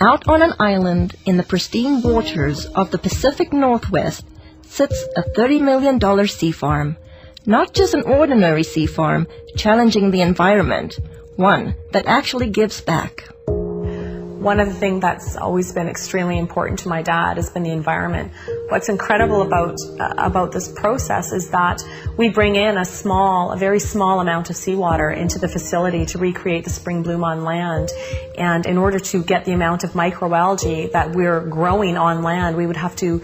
Out on an island in the pristine waters of the Pacific Northwest sits a $30 million sea farm. Not just an ordinary sea farm, challenging the environment, one that actually gives back. One of the things that's always been extremely important to my dad has been the environment. What's incredible about this process is that we bring in a very small amount of seawater into the facility to recreate the spring bloom on land. And in order to get the amount of microalgae that we're growing on land, we would have to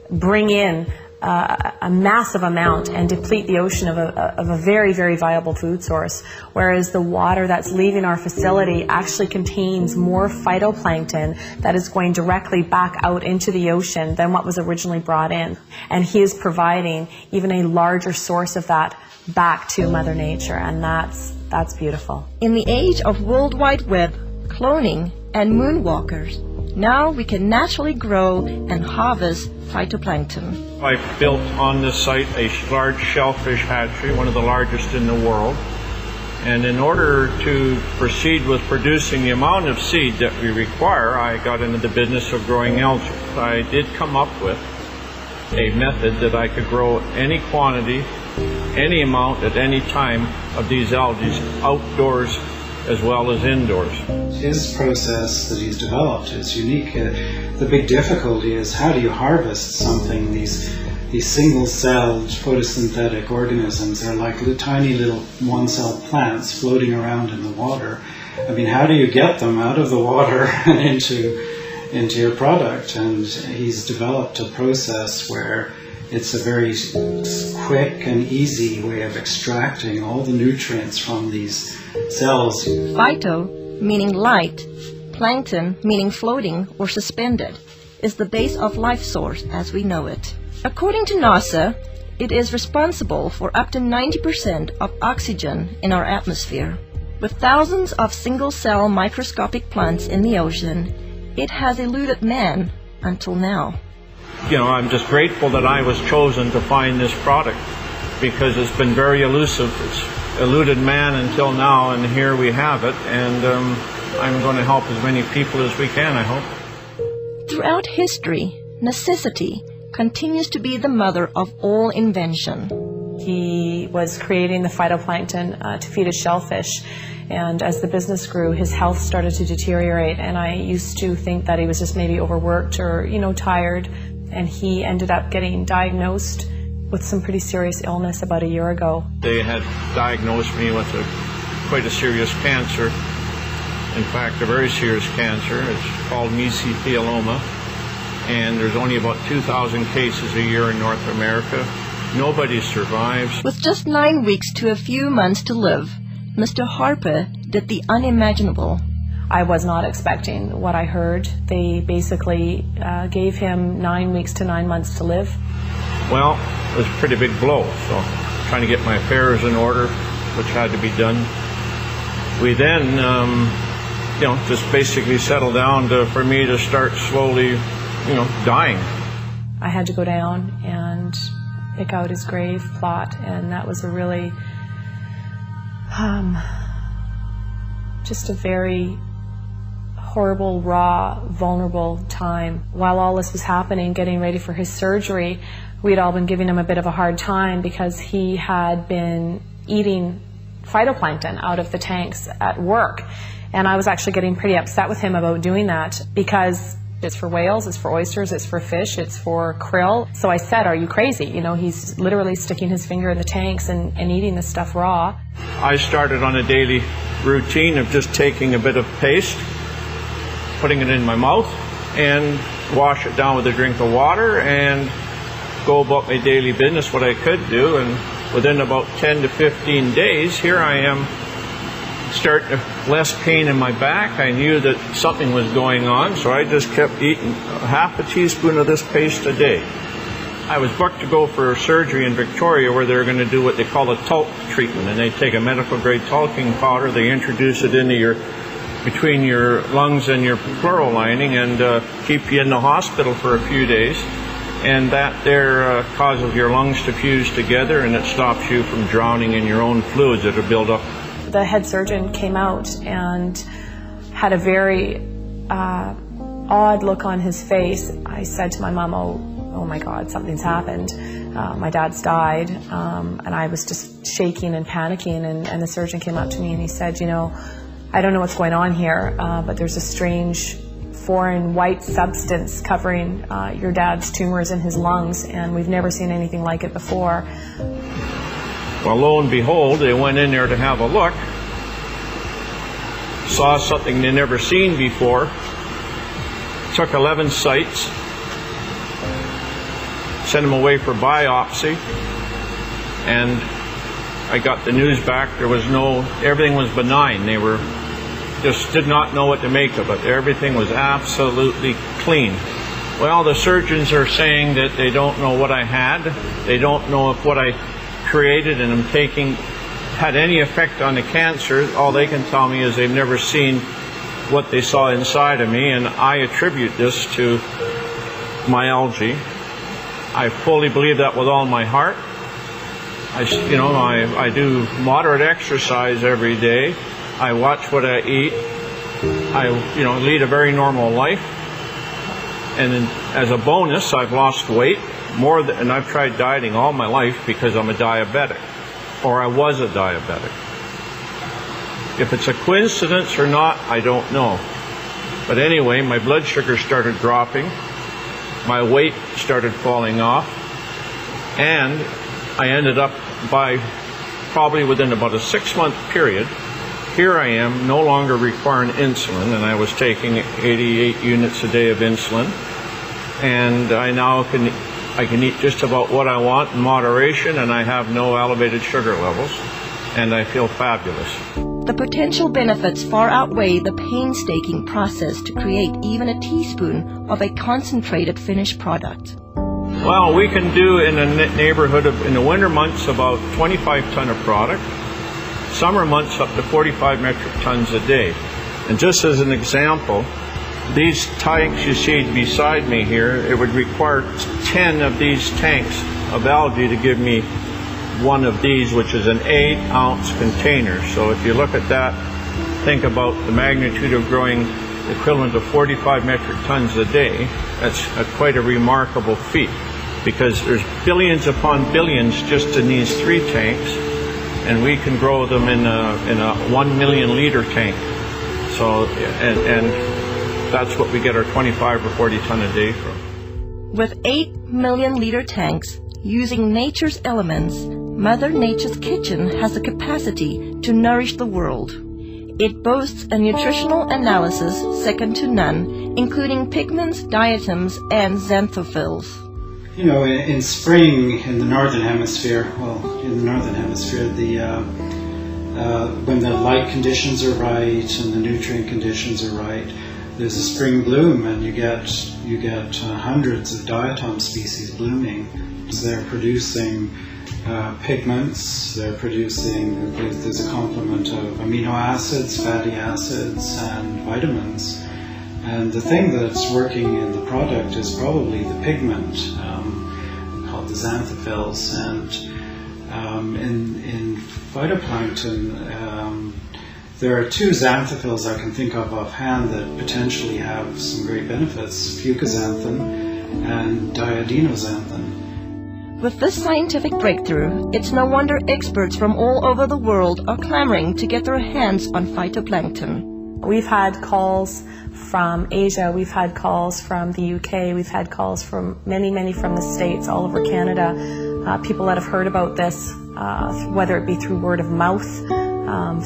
bring in a massive amount and deplete the ocean of a very, very viable food source, whereas the water that's leaving our facility actually contains more phytoplankton that is going directly back out into the ocean than what was originally brought in. And he is providing even a larger source of that back to Mother Nature, and that's beautiful. In the age of World Wide Web, cloning, and moonwalkers, now we can naturally grow and harvest phytoplankton. I built on this site a large shellfish hatchery, one of the largest in the world. And in order to proceed with producing the amount of seed that we require, I got into the business of growing algae. I did come up with a method that I could grow any quantity, any amount at any time of these algae outdoors as well as indoors. His process that he's developed is unique. The big difficulty is how do you harvest something? These single-celled photosynthetic organisms are like tiny little one-celled plants floating around in the water. I mean, how do you get them out of the water and into your product? And he's developed a process where it's a very quick and easy way of extracting all the nutrients from these cells. Phyto, meaning light, plankton, meaning floating or suspended, is the base of life source as we know it. According to NASA, it is responsible for up to 90% of oxygen in our atmosphere. With thousands of single-cell microscopic plants in the ocean, it has eluded man until now. You know, I'm just grateful that I was chosen to find this product because it's been very elusive. It's eluded man until now, and here we have it, and I'm going to help as many people as we can, I hope. Throughout history, necessity continues to be the mother of all invention. He was creating the phytoplankton to feed his shellfish, and as the business grew, his health started to deteriorate, and I used to think that he was just maybe overworked or, tired, and he ended up getting diagnosed with some pretty serious illness about a year ago. They had diagnosed me with quite a serious cancer. In fact, a very serious cancer. It's called mesothelioma, and there's only about 2,000 cases a year in North America. Nobody survives. With just 9 weeks to a few months to live, Mr. Harper did the unimaginable. I was not expecting what I heard. They basically gave him 9 weeks to 9 months to live. Well, it was a pretty big blow, so trying to get my affairs in order, which had to be done. We then, just basically settled down for me to start slowly, dying. I had to go down and pick out his grave plot, and that was a really, just a very horrible, raw, vulnerable time. While all this was happening, getting ready for his surgery, we'd all been giving him a bit of a hard time because he had been eating phytoplankton out of the tanks at work. And I was actually getting pretty upset with him about doing that because it's for whales, it's for oysters, it's for fish, it's for krill. So I said, are you crazy? He's literally sticking his finger in the tanks and eating this stuff raw. I started on a daily routine of just taking a bit of paste, putting it in my mouth, and wash it down with a drink of water and go about my daily business, what I could do. And within about 10 to 15 days, here I am, starting less pain in my back. I knew that something was going on, so I just kept eating half a teaspoon of this paste a day. I was booked to go for surgery in Victoria where they're going to do what they call a talc treatment, and they take a medical grade talking powder, they introduce it into between your lungs and your pleural lining and keep you in the hospital for a few days, and that there causes your lungs to fuse together, and it stops you from drowning in your own fluids that are built up. The head surgeon came out and had a very odd look on his face, I said to my mom, oh my God, something's happened. My dad's died, and I was just shaking and panicking, and the surgeon came up to me and he said, you know, I don't know what's going on here, but there's a strange foreign white substance covering your dad's tumors in his lungs, and we've never seen anything like it before. Well, lo and behold, they went in there to have a look, saw something they'd never seen before, took 11 sites, sent them away for biopsy, and I got the news back. There was everything was benign. They just did not know what to make of it. Everything was absolutely clean. Well, the surgeons are saying that they don't know what I had. They don't know if what I created and am taking had any effect on the cancer. All they can tell me is they've never seen what they saw inside of me, and I attribute this to my algae. I fully believe that with all my heart. I do moderate exercise every day. I watch what I eat. I lead a very normal life. And as a bonus, I've lost weight and I've tried dieting all my life because I'm a diabetic, or I was a diabetic. If it's a coincidence or not, I don't know. But anyway, my blood sugar started dropping. My weight started falling off, and I ended up probably within about a 6-month period, here I am no longer requiring insulin, and I was taking 88 units a day of insulin, and I now can eat just about what I want in moderation, and I have no elevated sugar levels, and I feel fabulous. The potential benefits far outweigh the painstaking process to create even a teaspoon of a concentrated finished product. Well, we can do in a neighborhood in the winter months about 25 ton of product, summer months up to 45 metric tons a day. And just as an example, these tanks you see beside me here, it would require 10 of these tanks of algae to give me one of these, which is an 8-ounce container. So if you look at that, think about the magnitude of growing the equivalent of 45 metric tons a day. That's quite a remarkable feat, because there's billions upon billions just in these 3 tanks, and we can grow them in a 1 million liter tank. So, and that's what we get our 25 or 40 ton a day from. With 8 million liter tanks, using nature's elements, Mother Nature's kitchen has the capacity to nourish the world. It boasts a nutritional analysis second to none, including pigments, diatoms, and xanthophylls. You know, in spring in the northern hemisphere, when the light conditions are right and the nutrient conditions are right, there's a spring bloom, and you get hundreds of diatom species blooming. So they're producing pigments. There's a complement of amino acids, fatty acids, and vitamins. And the thing that's working in the product is probably the pigment, called the xanthophylls. And in phytoplankton, there are 2 xanthophylls I can think of offhand that potentially have some great benefits: fucoxanthin and diadinoxanthin. With this scientific breakthrough, it's no wonder experts from all over the world are clamoring to get their hands on phytoplankton. We've had calls from Asia, we've had calls from the UK, we've had calls from many from the States, all over Canada, people that have heard about this, whether it be through word of mouth,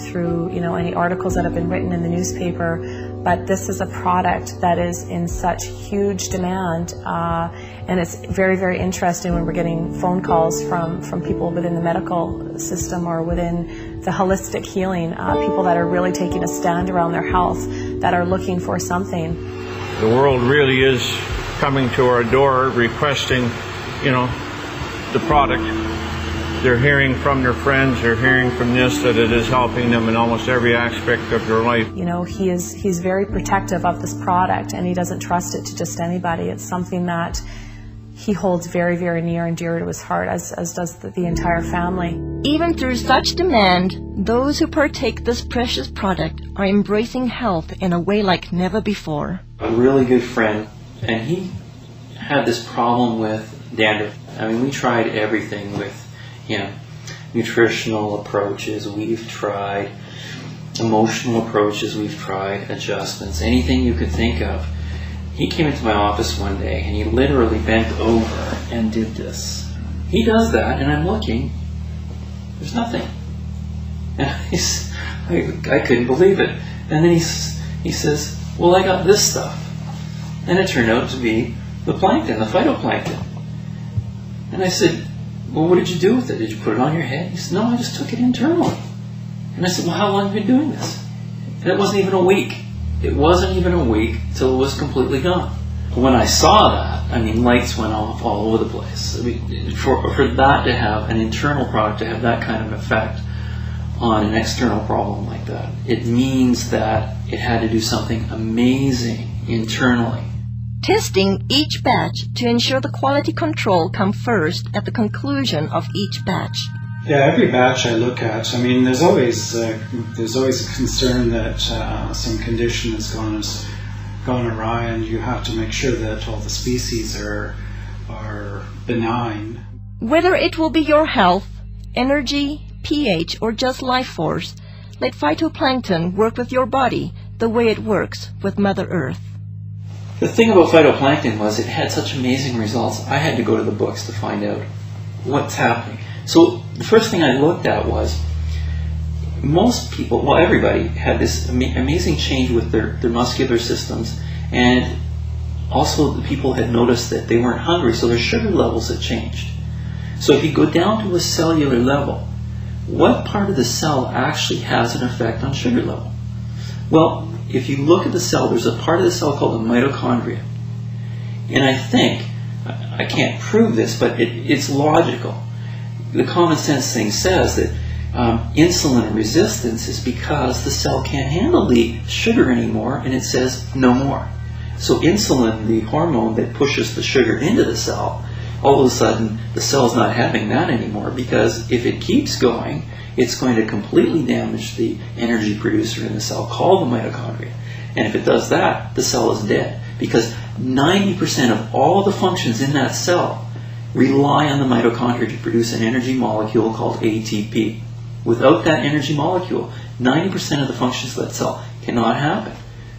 through any articles that have been written in the newspaper. But this is a product that is in such huge demand, and it's very interesting when we're getting phone calls from people within the medical system or within the holistic healing, people that are really taking a stand around their health, that are looking for something. The world really is coming to our door requesting, the product. They're hearing from their friends, they're hearing from this, that it is helping them in almost every aspect of their life. He's very protective of this product, and he doesn't trust it to just anybody. It's something that he holds very, very near and dear to his heart, as does the entire family. Even through such demand, those who partake this precious product are embracing health in a way like never before. A really good friend, and he had this problem with dandruff. I mean, we tried everything with him. Nutritional approaches, we've tried. Emotional approaches, we've tried. Adjustments, anything you could think of. He came into my office one day and he literally bent over and did this. He does that and I'm looking, there's nothing. And I couldn't believe it. And then he says, well, I got this stuff. And it turned out to be the plankton, the phytoplankton. And I said, well, what did you do with it? Did you put it on your head? He said, no, I just took it internally. And I said, well, how long have you been doing this? And it wasn't even a week. It wasn't even a week till it was completely gone. When I saw that, I mean, lights went off all over the place. I mean, for that to have an internal product, to have that kind of effect on an external problem like that, it means that it had to do something amazing internally. Testing each batch to ensure the quality control come first at the conclusion of each batch. Yeah, every batch I look at, I mean, there's always a concern that some condition has gone awry, and you have to make sure that all the species are benign. Whether it will be your health, energy, pH, or just life force, let phytoplankton work with your body the way it works with Mother Earth. The thing about phytoplankton was it had such amazing results. I had to go to the books to find out what's happening. So the first thing I looked at was most people, well, everybody had this amazing change with their muscular systems, and also the people had noticed that they weren't hungry, so their sugar levels had changed. So if you go down to a cellular level, what part of the cell actually has an effect on sugar level? Well, if you look at the cell, there's a part of the cell called the mitochondria. And I think, I can't prove this, but it's logical. The common sense thing says that insulin resistance is because the cell can't handle the sugar anymore, and it says no more. So insulin, the hormone that pushes the sugar into the cell, all of a sudden the cell's not having that anymore, because if it keeps going, it's going to completely damage the energy producer in the cell called the mitochondria. And if it does that, the cell is dead, because 90% of all the functions in that cell rely on the mitochondria to produce an energy molecule called ATP. Without that energy molecule, 90% of the functions of that cell cannot happen.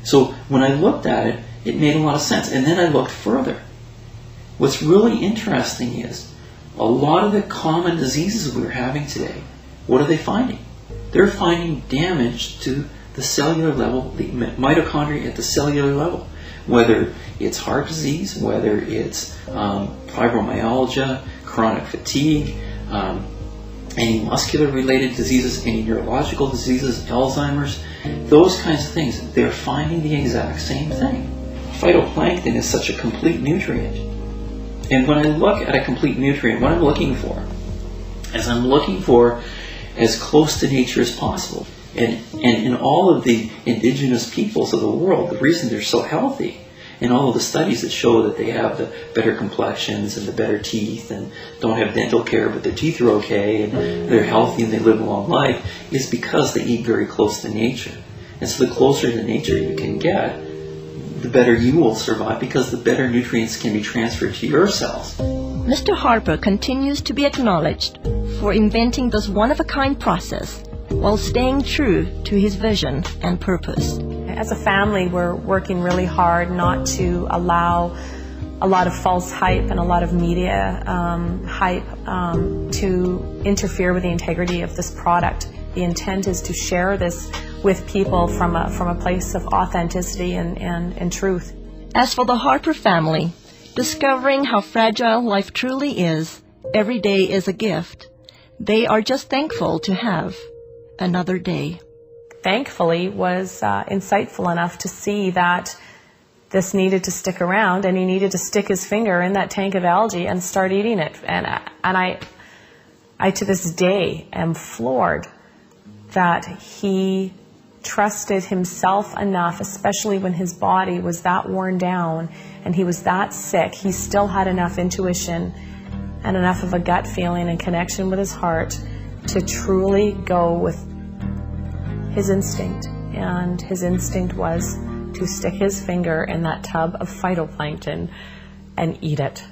So when I looked at it, it made a lot of sense. And then I looked further. What's really interesting is a lot of the common diseases we're having today, what are they finding? They're finding damage to the cellular level, the mitochondria at the cellular level. Whether it's heart disease, whether it's fibromyalgia, chronic fatigue, any muscular-related diseases, any neurological diseases, Alzheimer's, those kinds of things, they're finding the exact same thing. Phytoplankton is such a complete nutrient. And when I look at a complete nutrient, what I'm looking for is I'm looking for as close to nature as possible. And in all of the indigenous peoples of the world, the reason they're so healthy, and all of the studies that show that they have the better complexions and the better teeth and don't have dental care but their teeth are okay and they're healthy and they live a long life, is because they eat very close to nature. And so the closer to nature you can get, the better you will survive, because the better nutrients can be transferred to your cells. Mr. Harper continues to be acknowledged for inventing this one-of-a-kind process while staying true to his vision and purpose. As a family, we're working really hard not to allow a lot of false hype and a lot of media hype to interfere with the integrity of this product. The intent is to share this with people from a place of authenticity and truth. As for the Harper family, discovering how fragile life truly is, every day is a gift. They are just thankful to have another day. Thankfully, was insightful enough to see that this needed to stick around, and he needed to stick his finger in that tank of algae and start eating it. And I to this day am floored that he trusted himself enough, especially when his body was that worn down and he was that sick. He still had enough intuition and enough of a gut feeling and connection with his heart to truly go with his instinct. And his instinct was to stick his finger in that tub of phytoplankton and eat it.